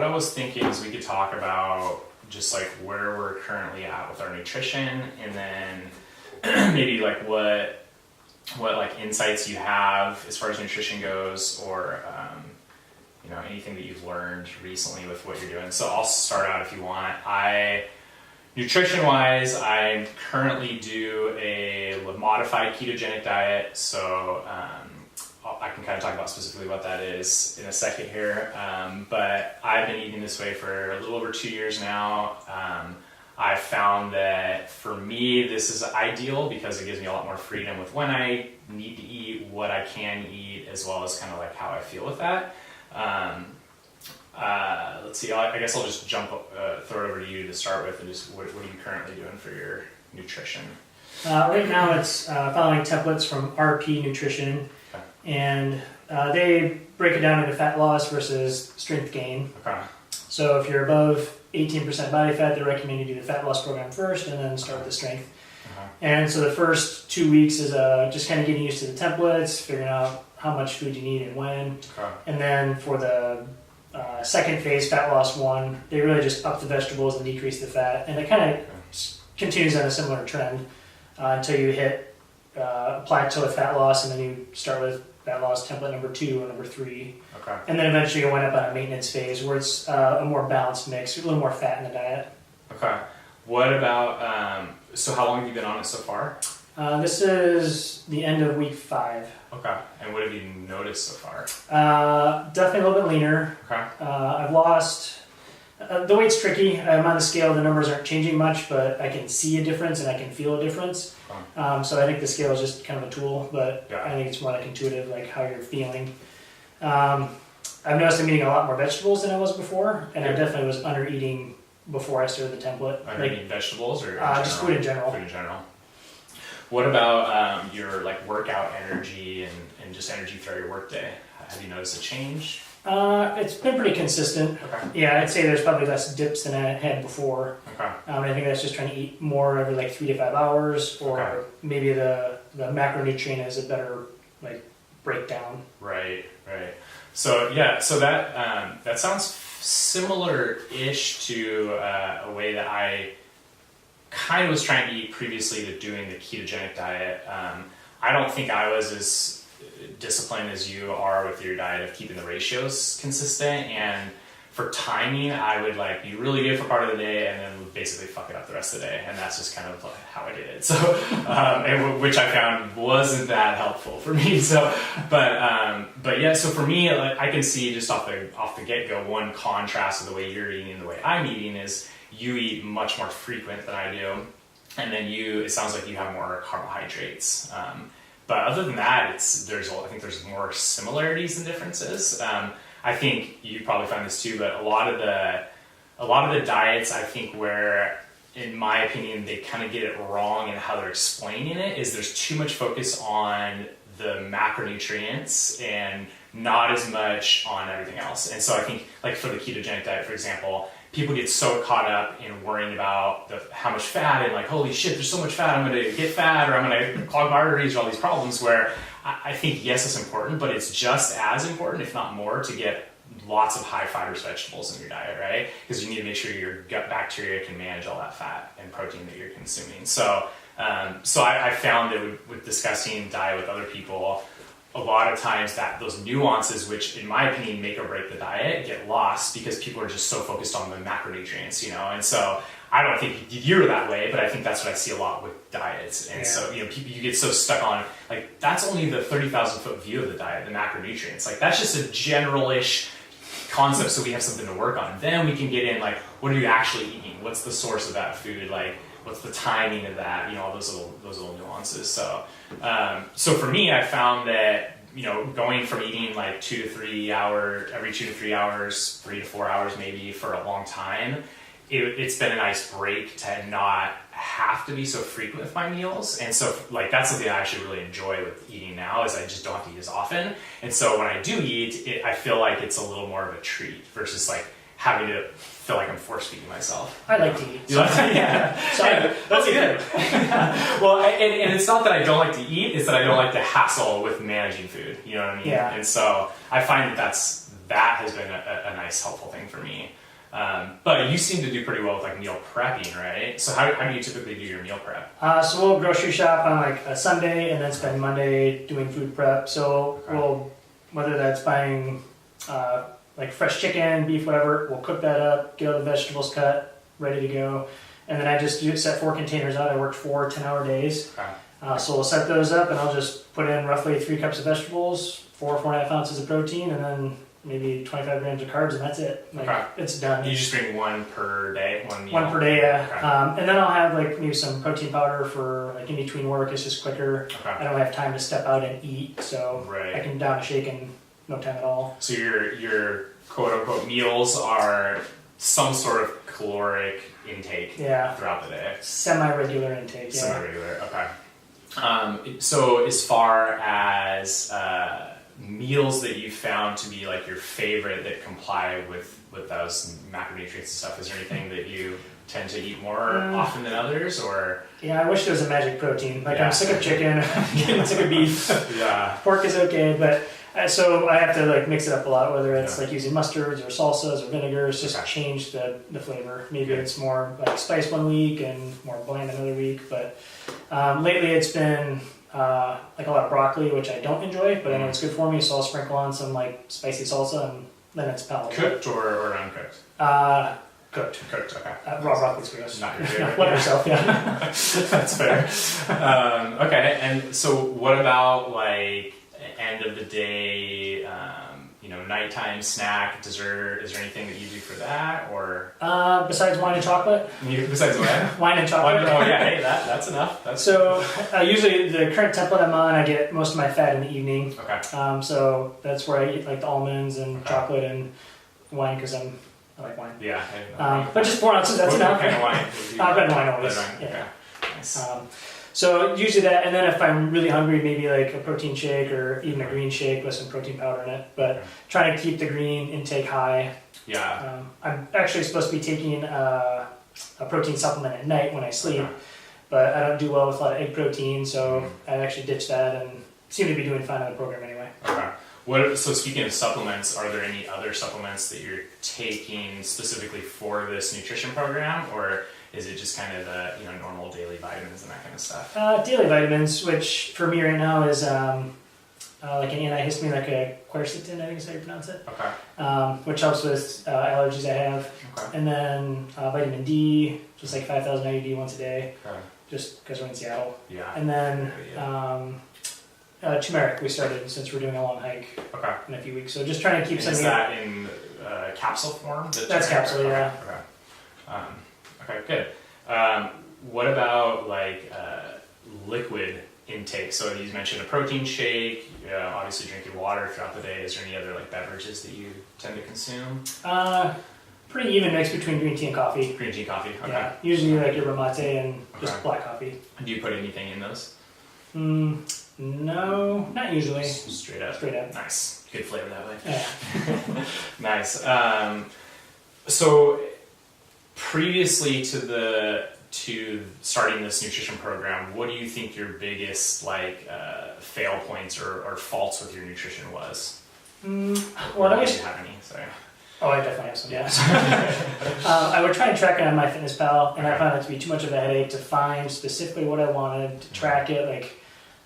What I was thinking is we could talk about just like where we're currently at with our nutrition, and then maybe like what like insights you have as far as nutrition goes, or anything that you've learned recently with what you're doing. So I'll start out if you want. Nutrition wise, I currently do a modified ketogenic diet. So I can kind of talk about specifically what that is in a second here. But I've been eating this way for a little over 2 years now. I found that for me, this is ideal because it gives me a lot more freedom with when I need to eat, what I can eat, as well as kind of like how I feel with that. Let's see, I guess I'll just throw it over to you to start with, and just what are you currently doing for your nutrition? Right now it's following templates from RP Nutrition, okay. And they break it down into fat loss versus strength gain. Okay. So if you're above 18% body fat, they recommend you do the fat loss program first and then start with the strength. Uh-huh. And so the first 2 weeks is just kind of getting used to the templates, figuring out how much food you need and when. Okay. And then for the second phase, fat loss 1, they really just up the vegetables and decrease the fat. And it kind of continues on a similar trend until you hit a plateau with fat loss, and then you start with fat loss template number 2 or number 3. Okay. And then eventually you wind up on a maintenance phase where it's a more balanced mix, a little more fat in the diet. Okay. What about, so how long have you been on it so far? This is the end of week 5. Okay. And what have you noticed so far? Definitely a little bit leaner. Okay. I've lost, the weight's tricky. I'm on the scale, the numbers aren't changing much, but I can see a difference and I can feel a difference. Okay. So I think the scale is just kind of a tool, but yeah. I think it's more like intuitive, like how you're feeling. I've noticed I'm eating a lot more vegetables than I was before, and I definitely was under eating before I started the template. Under eating vegetables or just food in general? Food in general. What about your like workout energy and just energy throughout your workday? Have you noticed a change? It's been pretty consistent. Okay. Yeah, I'd say there's probably less dips than I had before. Okay. I think that's just trying to eat more every like 3 to 5 hours, or maybe the macronutrient has a better like breakdown. Right. So yeah, so that sounds similar-ish to a way that I kind of was trying to eat previously to doing the ketogenic diet. I don't think I was as disciplined as you are with your diet of keeping the ratios consistent, and for timing I would like be really good for part of the day and then basically fuck it up the rest of the day, and that's just kind of like how I did it. So which I found wasn't that helpful for me. So but yeah, so for me, like, I can see just off the get-go, one contrast of the way you're eating and the way I'm eating is you eat much more frequent than I do, and then it sounds like you have more carbohydrates. But other than that, I think there's more similarities than differences. I think you probably find this too, but a lot of the diets, I think, where, in my opinion, they kind of get it wrong in how they're explaining it, is there's too much focus on the macronutrients and not as much on everything else. And so I think, like for the ketogenic diet, for example, people get so caught up in worrying about how much fat, and like, holy shit, there's so much fat, I'm going to get fat, or I'm going to clog my arteries, or all these problems, where I think, yes, it's important, but it's just as important, if not more, to get lots of high fibrous vegetables in your diet, right? Because you need to make sure your gut bacteria can manage all that fat and protein that you're consuming. So I found that with discussing diet with other people, a lot of times that those nuances, which in my opinion make or break the diet, get lost because people are just so focused on the macronutrients, and so I don't think you're that way, but I think that's what I see a lot with diets. And so, people, you get so stuck on, like, that's only the 30,000 foot view of the diet, the macronutrients. Like, that's just a general-ish concept, so we have something to work on. Then we can get in, like, what are you actually eating? What's the source of that food? Like, what's the timing of that? All those little nuances. So for me, I found that, going from eating like 2 to 3 hours, every 2 to 3 hours, 3 to 4 hours maybe for a long time, it's been a nice break to not have to be so frequent with my meals. And so like that's something I actually really enjoy with eating now, is I just don't have to eat as often. And so when I do eat, I feel like it's a little more of a treat versus like having to feel like I'm force feeding myself. I like to eat. You like to eat? Yeah. So that's good. Well, and it's not that I don't like to eat, it's that I don't like the hassle with managing food. You know what I mean? Yeah. And so I find that's that has been a nice helpful thing for me. But you seem to do pretty well with like meal prepping, right? So how do you typically do your meal prep? So we'll grocery shop on like a Sunday and then spend Monday doing food prep. So we'll, whether that's buying like fresh chicken, beef, whatever, we'll cook that up, get all the vegetables cut, ready to go. And then I just set 4 containers out. I work 4 10-hour days. So we'll set those up and I'll just put in roughly 3 cups of vegetables, 4.5 ounces of protein, and then maybe 25 grams of carbs, and that's it. Like, it's done. You just bring 1 per day, 1 meal? 1 per day, yeah. And then I'll have like maybe some protein powder for like in between work. It's just quicker. I don't have time to step out and eat, so I can down a shake in no time at all. So your quote unquote meals are some sort of caloric intake throughout the day? Semi-regular intake, yeah. Semi-regular, okay. So as far as meals that you found to be like your favorite that comply with those macronutrients and stuff, is there anything that you tend to eat more often than others, or? Yeah, I wish there was a magic protein. Like I'm sick of chicken, I'm getting sick of beef. Pork is okay, but so I have to like mix it up a lot, whether it's like using mustards or salsas or vinegars, just change the flavor. Maybe it's more like spice one week and more bland another week, but lately it's been like a lot of broccoli, which I don't enjoy, but I know it's good for me, so I'll sprinkle on some like spicy salsa, and then it's palatable. Cooked or uncooked? Cooked. Cooked, okay. Raw broccoli's gross. Not your favorite. Let yourself, That's fair. Okay, and so what about like end of the day, nighttime snack, dessert? Is there anything that you do for that, or? Besides wine and chocolate? Besides what? Wine and chocolate. Oh yeah, hey, that's enough. So usually the current template I'm on, I get most of my fat in the evening. Okay. So that's where I eat like the almonds and chocolate and wine, because I like wine. Yeah. But just 4 ounces, that's enough. What kind of wine? Red wine always. Red wine. Yeah. Okay. Nice. So usually that, and then if I'm really hungry, maybe like a protein shake or even a green shake with some protein powder in it. But trying to keep the green intake high. Yeah. I'm actually supposed to be taking a protein supplement at night when I sleep, but I don't do well with a lot of egg protein, so I actually ditched that and seem to be doing fine on the program anyway. Okay. So speaking of supplements, are there any other supplements that you're taking specifically for this nutrition program, or is it just kind of normal daily vitamins and that kind of stuff? Daily vitamins, which for me right now is like an antihistamine, like a quercetin, I think is how you pronounce it. Okay. Which helps with allergies I have. Okay. And then vitamin D, just like 5,000 IUD once a day, just because we're in Seattle. Yeah. And then turmeric we started since we're doing a long hike in a few weeks. So just trying to keep something. Is that in capsule form? That's capsule, yeah. Okay, good. What about like liquid intake? So you mentioned a protein shake, obviously drinking water throughout the day. Is there any other like beverages that you tend to consume? Pretty even mix between green tea and coffee. Green tea, coffee, okay. Yeah, usually like yerba mate and just black coffee. Do you put anything in those? No, not usually. Straight up. Straight up. Nice. Good flavor that way. Yeah. Nice. So previously to starting this nutrition program, what do you think your biggest fail points or faults with your nutrition was? Well, I wish you have any. Sorry. Oh, I definitely have some. Yeah. I would try and track it on MyFitnessPal, and I found it to be too much of a headache to find specifically what I wanted, to track it. Like,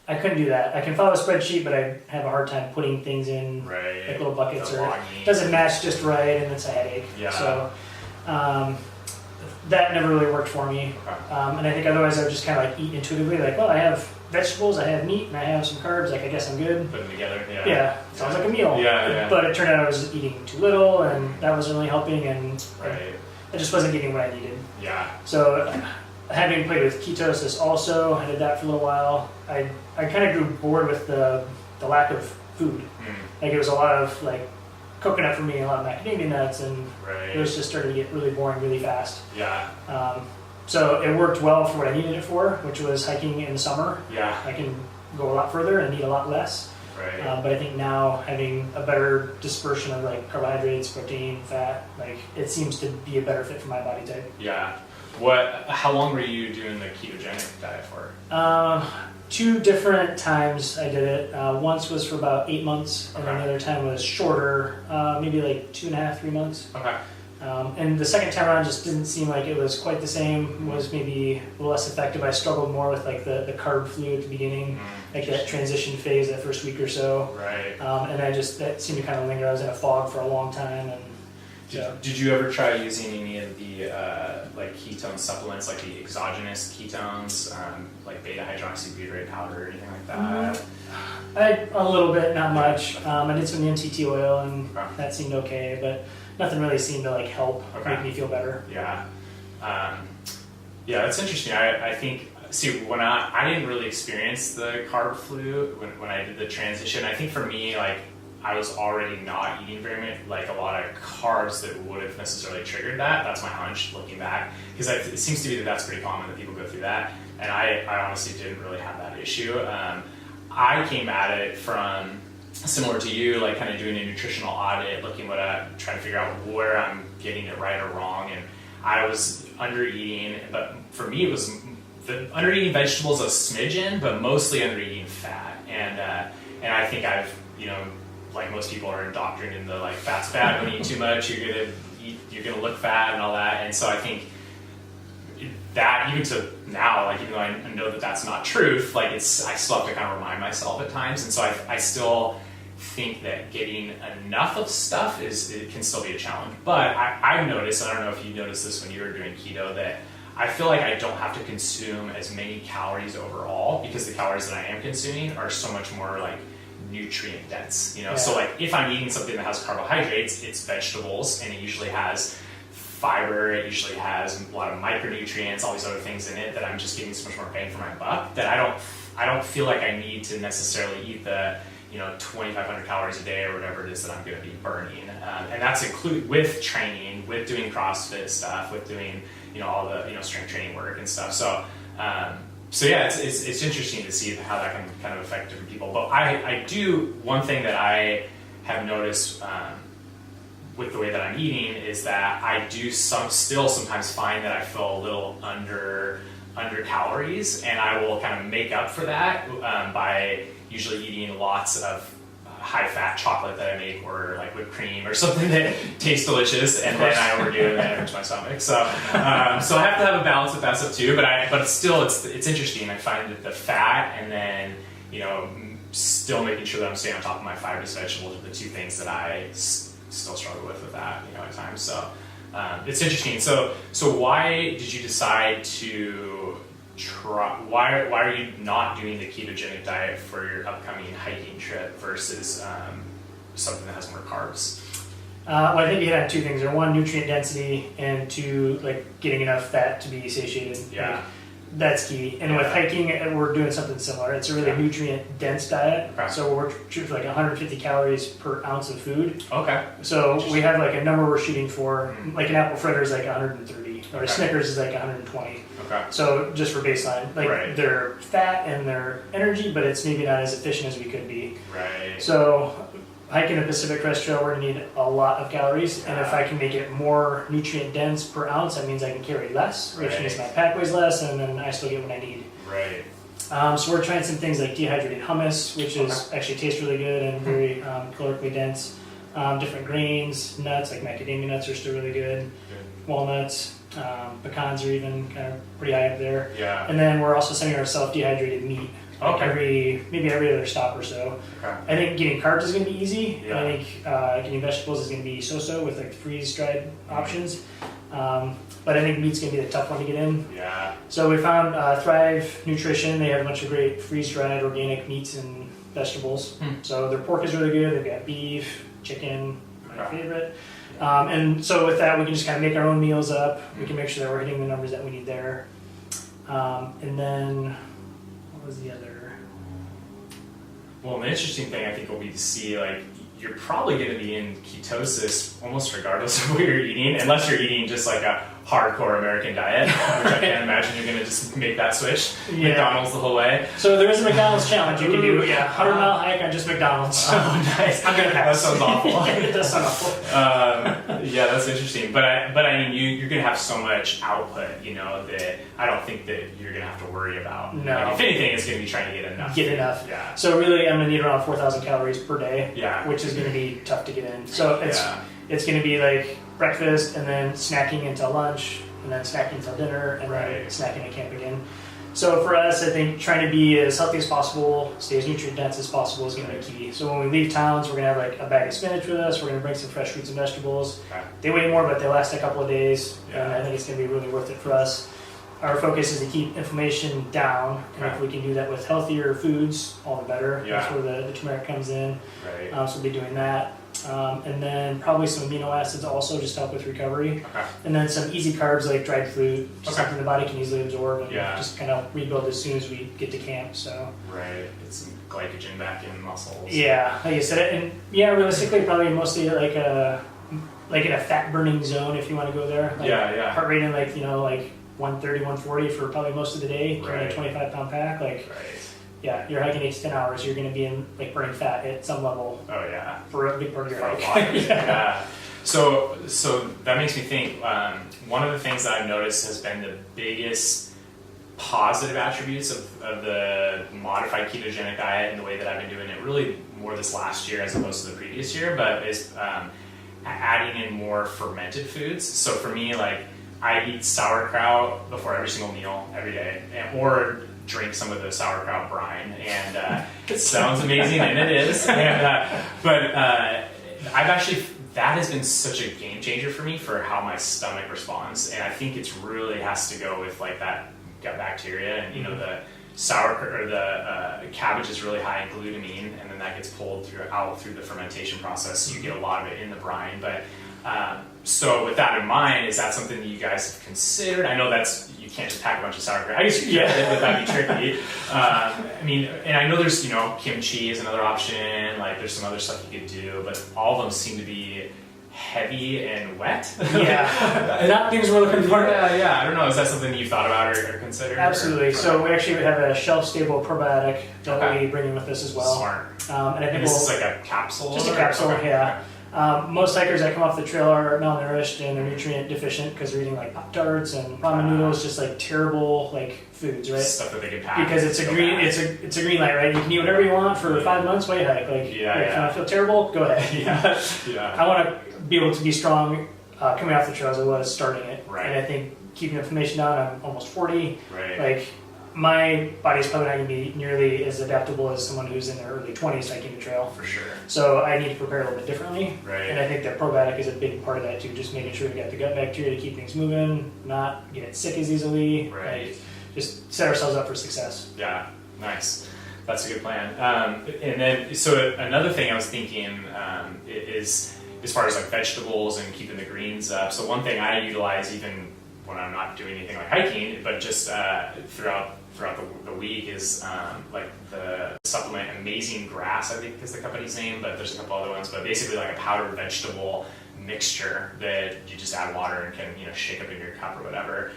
I couldn't do that. I can follow a spreadsheet, but I have a hard time putting things in like little buckets, or it doesn't match just right, and it's a headache. Yeah. So that never really worked for me. And I think otherwise I would just kind of like eat intuitively, like, well, I have vegetables, I have meat, and I have some carbs. Like, I guess I'm good. Put them together. Yeah. Yeah. Sounds like a meal. Yeah. But it turned out I was eating too little, and that wasn't really helping, and I just wasn't getting what I needed. Yeah. So having played with ketosis also, I did that for a little while. I kind of grew bored with the lack of food. Like, it was a lot of like coconut for me, a lot of macadamia nuts, and it was just starting to get really boring really fast. Yeah. So it worked well for what I needed it for, which was hiking in the summer. Yeah. I can go a lot further and eat a lot less. Right. But I think now having a better dispersion of like carbohydrates, protein, fat, like, it seems to be a better fit for my body type. Yeah. How long were you doing the ketogenic diet for? 2 different times I did it. Once was for about 8 months, and then the other time was shorter, maybe like 2.5, 3 months. Okay. And the second time around just didn't seem like it was quite the same. Was maybe a little less effective. I struggled more with like the carb flu at the beginning, like that transition phase, that first week or so. Right. And that seemed to kind of linger. I was in a fog for a long time. And did you ever try using any of the like ketone supplements, like the exogenous ketones, like beta hydroxybutyrate powder or anything like that? A little bit, not much. I did some MCT oil, and that seemed okay, but nothing really seemed to like help make me feel better. Yeah. Yeah, that's interesting. I think, when I didn't really experience the carb flu when I did the transition. I think for me, like, I was already not eating very much, like a lot of carbs that would have necessarily triggered that. That's my hunch looking back, because it seems to be that's pretty common that people go through that. And I honestly didn't really have that issue. I came at it from similar to you, like kind of doing a nutritional audit, looking trying to figure out where I'm getting it right or wrong. And I was under eating, but for me it was under eating vegetables a smidgen, but mostly under eating fat. And I think I've, like most people are indoctrinated in the like fat's bad, when you eat too much, you're gonna look fat and all that. And so I think that, even to now, like, even though I know that that's not truth, like I still have to kind of remind myself at times. And so I still think that getting enough of stuff it can still be a challenge. But I've noticed, I don't know if you noticed this when you were doing keto, that I feel like I don't have to consume as many calories overall, because the calories that I am consuming are so much more like nutrient dense, So like if I'm eating something that has carbohydrates, it's vegetables, and it usually has fiber, it usually has a lot of micronutrients, all these other things in it, that I'm just getting so much more bang for my buck, that I don't feel like I need to necessarily eat the 2,500 calories a day or whatever it is that I'm going to be burning. And that's included with training, with doing CrossFit stuff, with doing all the strength training work and stuff. So yeah, it's interesting to see how that can kind of affect different people. But one thing that I have noticed with the way that I'm eating is that I do still sometimes find that I feel a little under calories, and I will kind of make up for that by usually eating lots of high-fat chocolate that I make, or like whipped cream or something that tastes delicious, and then I overdo it and then it hurts my stomach. So I have to have a balance with that stuff too. But still, it's interesting. I find that the fat, and then still making sure that I'm staying on top of my fibrous vegetables, are the two things that I still struggle with that at times. So it's interesting. So why did you decide to try? Why are you not doing the ketogenic diet for your upcoming hiking trip versus something that has more carbs? Well, I think you hit on 2 things there. 1, nutrient density, and 2, like getting enough fat to be satiated. Yeah. That's key. And with hiking, we're doing something similar. It's a really nutrient-dense diet. Okay. So we're shooting for like 150 calories per ounce of food. Okay. So we have like a number we're shooting for. Like an apple fritter is like 130, or a Snickers is like 120. Okay. So just for baseline, like they're fat and they're energy, but it's maybe not as efficient as we could be. Right. So hiking the Pacific Crest Trail, we're going to need a lot of calories, and if I can make it more nutrient dense per ounce, that means I can carry less, which means my pack weighs less, and then I still get what I need. Right. So we're trying some things like dehydrated hummus, which is actually tastes really good and very calorically dense. Different grains, nuts, like macadamia nuts are still really good. Walnuts, pecans are even kind of pretty high up there. Yeah. And then we're also sending ourselves dehydrated meat. Like maybe every other stop or so. Okay. I think getting carbs is going to be easy. Yeah. I think getting vegetables is going to be so-so with like freeze-dried options. But I think meat's going to be the tough one to get in. Yeah. So we found Thrive Nutrition. They have a bunch of great freeze-dried organic meats and vegetables. So their pork is really good. They've got beef, chicken, my favorite. And so with that, we can just kind of make our own meals up. We can make sure that we're hitting the numbers that we need there. And then... was the other? Well, an interesting thing I think will be to see, like, you're probably going to be in ketosis almost regardless of what you're eating, unless you're eating just like a hardcore American diet, which I can't imagine you're going to just make that switch. Yeah. McDonald's the whole way. So there is a McDonald's challenge you can do. Yeah, 100-mile hike on just McDonald's. Oh, nice. I'm gonna pass. That sounds awful. It does sound awful. Yeah, that's interesting. But I mean, you're going to have so much output, that I don't think that you're going to have to worry about. No. Like, if anything, it's going to be trying to get enough. Yeah. So really, I'm gonna need around 4,000 calories per day. Yeah. Which is gonna be tough to get in. So it's gonna be like breakfast and then snacking until lunch and then snacking until dinner and then snacking at camp again. So for us, I think trying to be as healthy as possible, stay as nutrient dense as possible is going to be key. So when we leave towns, we're going to have like a bag of spinach with us. We're going to bring some fresh fruits and vegetables. Okay. They weigh more, but they last a couple of days, Yeah. and I think it's going to be really worth it for us. Our focus is to keep inflammation down, and if we can do that with healthier foods, all the better. Yeah. That's where the turmeric comes in. Right. So we'll be doing that. And then probably some amino acids also just help with recovery. Okay. And then some easy carbs like dried fruit, just Okay. something the body can easily absorb and Yeah. just kind of rebuild as soon as we get to camp. So Right. Get some glycogen back in muscles. yeah, like you said, and yeah, realistically, probably mostly like in a fat burning zone if you want to go there. Like Yeah. Heart rate in like 130, 140 for probably most of the day. Carrying Right. a 25-pound pack, like. Right. Yeah, you're hiking 8 to 10 hours. You're going to be in like burning fat at some level Oh yeah. for a big part of your For a hike. lot. Yeah. So that makes me think. One of the things that I've noticed has been the biggest positive attributes of the modified ketogenic diet and the way that I've been doing it. Really more this last year as opposed to the previous year, but is adding in more fermented foods. So for me, like I eat sauerkraut before every single meal every day, or drink some of the sauerkraut brine, and it sounds amazing, and it is. But I've actually, that has been such a game changer for me for how my stomach responds, and I think it's really has to go with like that gut bacteria, and the sauerkraut or the cabbage is really high in glutamine, and then that gets pulled through the fermentation process, so you get a lot of it in the brine. But so with that in mind, is that something that you guys have considered? I know you can't just pack a bunch of sauerkraut. I guess you could, but that'd be tricky. I mean, and I know there's, kimchi is another option, like there's some other stuff you could do, but all of them seem to be heavy and wet. Yeah, not things we're looking for. Yeah. I don't know. Is that something you've thought about or considered? Absolutely. So we actually have a shelf-stable probiotic that we bring in with us as well. Smart. And I think this is like a capsule? Just a capsule, yeah. Most hikers that come off the trail are malnourished and they're nutrient deficient because they're eating like Pop-Tarts and ramen noodles, just like terrible like foods, right? Stuff that they can pack. Because it's a green light, right? You can eat whatever you want for 5 months while you hike. Like, if you want to feel terrible, go ahead. Yeah. I want to be able to be strong coming off the trail as I was starting it. Right. And I think keeping inflammation down, I'm almost 40. Right. Like, my body's probably not going to be nearly as adaptable as someone who's in their early 20s hiking the trail. For sure. So I need to prepare a little bit differently. Right. And I think that probiotic is a big part of that too, just making sure we got the gut bacteria to keep things moving, not get sick as easily. Right. Like, just set ourselves up for success. Yeah, nice. That's a good plan. And then, so another thing I was thinking is as far as like vegetables and keeping the greens up. So one thing I utilize even when I'm not doing anything like hiking, but just throughout the week is like the supplement Amazing Grass, I think is the company's name, but there's a couple other ones. But basically like a powdered vegetable mixture that you just add water and can shake up in your cup or whatever.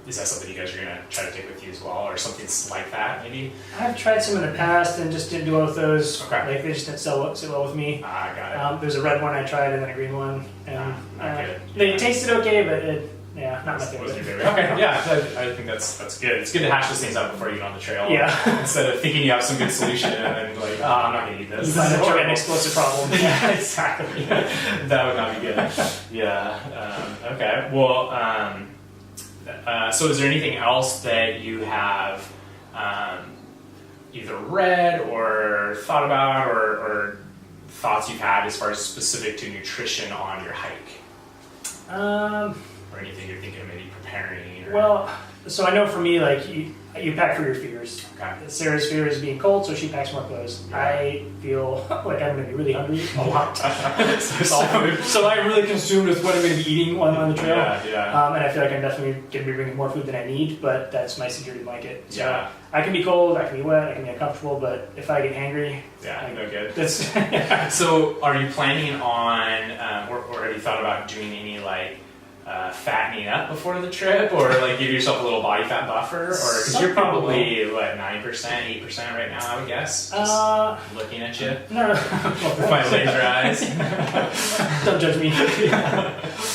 Is that something you guys are going to try to take with you as well, or something like that maybe? I've tried some in the past and just didn't do well with those. Okay. Like they just didn't sit well with me. Got it. There's a red one I tried and then a green one, and not good. they tasted okay, but not my favorite. Okay, yeah, I think that's good. It's good to hash those things out before you get on the trail. Yeah. Instead of thinking you have some good solution and then like, I'm not going to eat this. You find out you got an explosive problem. Yeah, exactly. That would not be good. Yeah. Okay. Well, so is there anything else that you have either read or thought about or thoughts you've had as far as specific to nutrition on your hike? Or anything you're thinking of maybe preparing? Or... Well, so I know for me, like you pack for your fears. Okay. Sarah's fear is being cold, so she packs more clothes. Yeah. I feel like I'm going to be really hungry a lot. so I'm really consumed with what I'm going to be eating while I'm on the trail. Yeah. And I feel like I'm definitely going to be bringing more food than I need, but that's my security blanket. So yeah. I can be cold, I can be wet, I can be uncomfortable, but if I get hangry, no good. That's So are you planning on, or have you thought about doing any like fattening up before the trip, or like give yourself a little body fat buffer, or because you're probably what 9%, 8% right now, I would guess. Just looking at you. No. With my laser eyes. Don't judge me.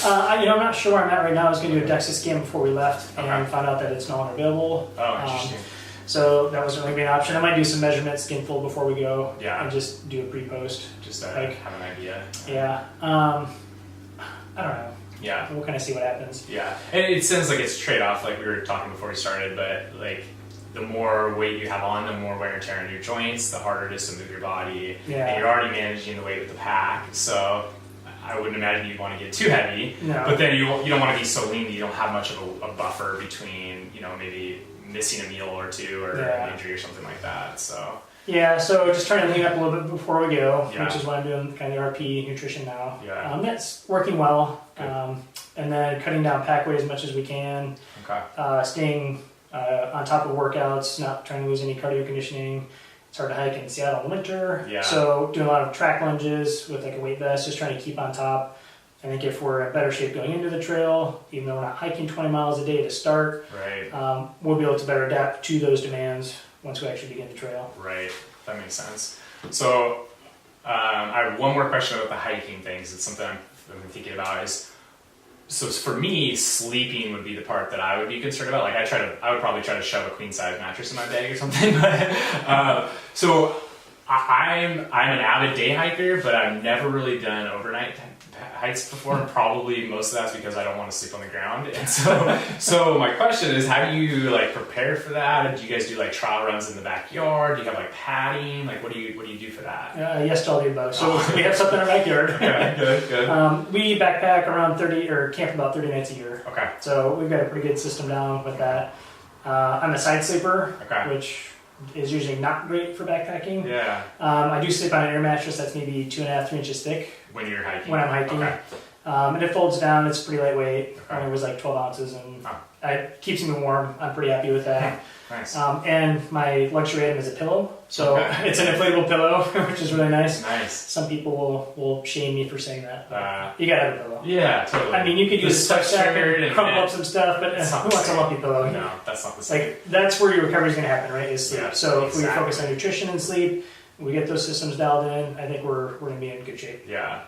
I'm not sure where I'm at right now. I was going to do a DEXA scan before we left and found out that it's no longer available. Oh, interesting. So that wasn't really an option. I might do some measurements, skin fold before we go, and just do a pre-post. Just have an idea. Yeah. I don't know. Yeah. We'll kind of see what happens. Yeah. And it sounds like it's a trade-off, like we were talking before we started, but like the more weight you have on, the more wear and tear on your joints, the harder it is to move your body. Yeah. And you're already managing the weight with the pack, so I wouldn't imagine you'd want to get too heavy. No. But then you don't want to be so lean that you don't have much of a buffer between, maybe missing a meal or two or an injury or something like that. So yeah, so just trying to lean up a little bit before we go, which is why I'm doing kind of the RP nutrition now. Yeah. That's working well. And then cutting down pack weight as much as we can. Okay. Staying on top of workouts, not trying to lose any cardio conditioning. It's hard to hike in Seattle in winter. Yeah. So doing a lot of track lunges with like a weight vest, just trying to keep on top. I think if we're in better shape going into the trail, even though we're not hiking 20 miles a day to start, we'll be able to better adapt to those demands once we actually begin the trail. Right, that makes sense. So I have one more question about the hiking things. It's something I've been thinking about so for me, sleeping would be the part that I would be concerned about. Like I would probably try to shove a queen size mattress in my bag or something. But, so I'm an avid day hiker, but I've never really done overnight hikes before, and probably most of that's because I don't want to sleep on the ground. And so my question is, how do you like prepare for that? Do you guys do like trial runs in the backyard? Do you have like padding? Like what do you do for that? Yes to all the above. So we have something in our backyard. Okay, good. We backpack around 30 or camp about 30 nights a year. Okay. So we've got a pretty good system down with that. I'm a side sleeper, which is usually not great for backpacking. Yeah. I do sleep on an air mattress that's maybe 2.5, 3 inches thick. When you're hiking? When I'm hiking. Okay. And it folds down, it's pretty lightweight. It was like 12 ounces and it keeps me warm. I'm pretty happy with that. Nice. And my luxury item is a pillow. So it's an inflatable pillow, which is really nice. Nice. Some people will shame me for saying that. You gotta have a pillow. Yeah, totally. I mean, you could use a stuff sack and crumple up some stuff, but who wants a lumpy pillow? No, that's not the same. Like, that's where your recovery is going to happen, right? Is sleep. Yeah, so if we focus on nutrition and sleep, we get those systems dialed in, I think we're going to be in good shape. Yeah.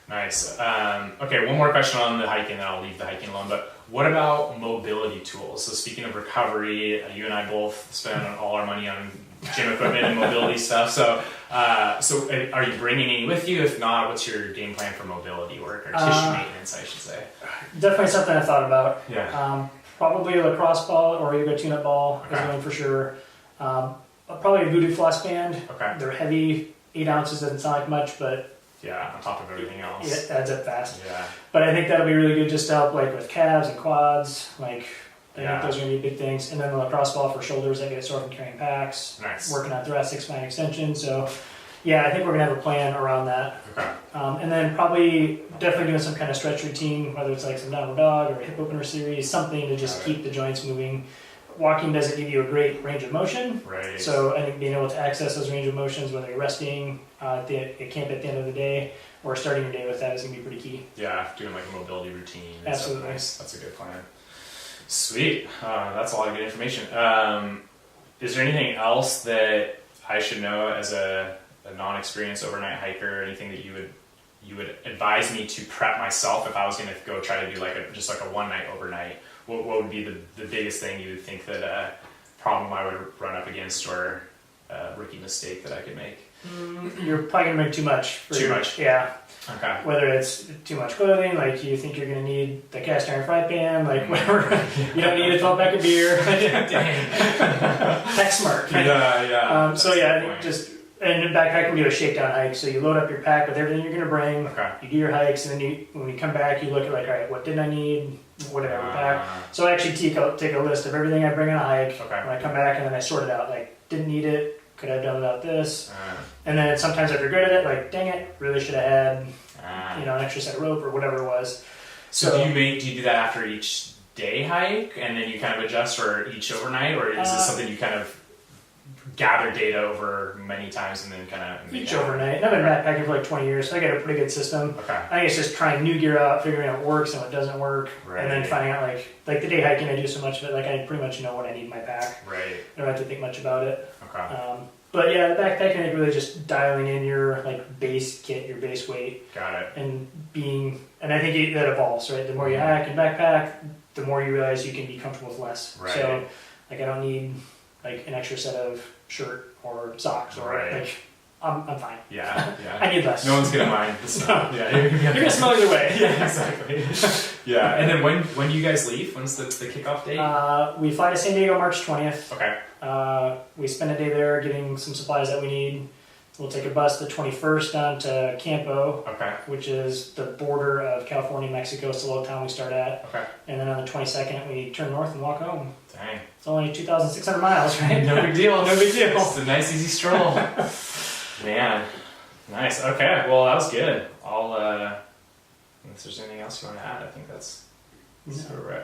Nice. Okay, one more question on the hiking, then I'll leave the hiking alone. But what about mobility tools? So speaking of recovery, you and I both spend all our money on gym equipment and mobility stuff. So are you bringing any with you? If not, what's your game plan for mobility work or tissue maintenance, I should say? Definitely something I've thought about. Yeah. Probably a lacrosse ball or yoga tune-up ball is one for sure. Probably a voodoo floss band. Okay. They're heavy. 8 ounces doesn't sound like much, but on top of everything else. It adds up fast. Yeah. But I think that'll be really good just to help like with calves and quads. Like I think those are going to be big things. And then the lacrosse ball for shoulders that get sore from carrying packs. Nice. Working on thoracic spine extension. So yeah, I think we're going to have a plan around that. Okay. And then probably definitely doing some kind of stretch routine, whether it's like some downward dog or a hip opener series, something to just keep the joints moving. Walking doesn't give you a great range of motion. Right. So I think being able to access those range of motions, whether you're resting at camp at the end of the day or starting your day with that, is going to be pretty key. Yeah, doing like a mobility routine. Absolutely. Nice. That's a good plan. Sweet. That's a lot of good information. Is there anything else that I should know as a non-experienced overnight hiker? Anything that you would advise me to prep myself if I was going to go try to do just a one night overnight? What would be the biggest thing you would think that problem I would run up against or a rookie mistake that I could make? You're probably going to make too much. Too much? Yeah. Okay. Whether it's too much clothing, like you think you're going to need the cast iron fry pan, like whatever. You don't need a 12-pack of beer. Dang. Pack smart. Yeah. So yeah, and in backpacking, we do a shakedown hike. So you load up your pack with everything you're going to bring. Okay. You do your hikes, and then when you come back, you look at like, all right, what didn't I need? What did I pack? So I actually take a list of everything I bring on a hike. Okay. When I come back, and then I sort it out. Like, didn't need it. Could I have done without this? And then sometimes I regretted it. Like, dang it, really should have had an extra set of rope or whatever it was. So do you do that after each day hike, and then you kind of adjust for each overnight, or is this something you kind of gather data over many times and then kind of each overnight. And I've been backpacking for like 20 years, so I got a pretty good system. Okay. I think it's just trying new gear out, figuring out what works and what doesn't work, Right. and then finding out like the day hiking. I do so much of it, like I pretty much know what I need in my pack. Right. I don't have to think much about it. Okay. But yeah, the backpacking is really just dialing in your like base kit, your base weight, Got it. and I think that evolves, right? The more you hack and backpack, the more you realize you can be comfortable with less. Right. So like I don't need like an extra set of shirt or socks or like I'm fine. Yeah. I need less. No one's gonna mind the smell. Yeah, you're gonna smell either way. Yeah, exactly. Yeah, and then when do you guys leave? When's the kickoff date? We fly to San Diego March 20th. Okay. We spend a day there getting some supplies that we need. We'll take a bus the 21st down to Campo, Okay. which is the border of California and Mexico. It's the little town we start at. Okay. And then on the 22nd, we turn north and walk home. Dang. It's only 2,600 miles, right? No big deal. No big deal. It's a nice, easy stroll. Man. Nice. Okay. Well, that was good. I'll, if there's anything else you want to add, I think that's sort of right.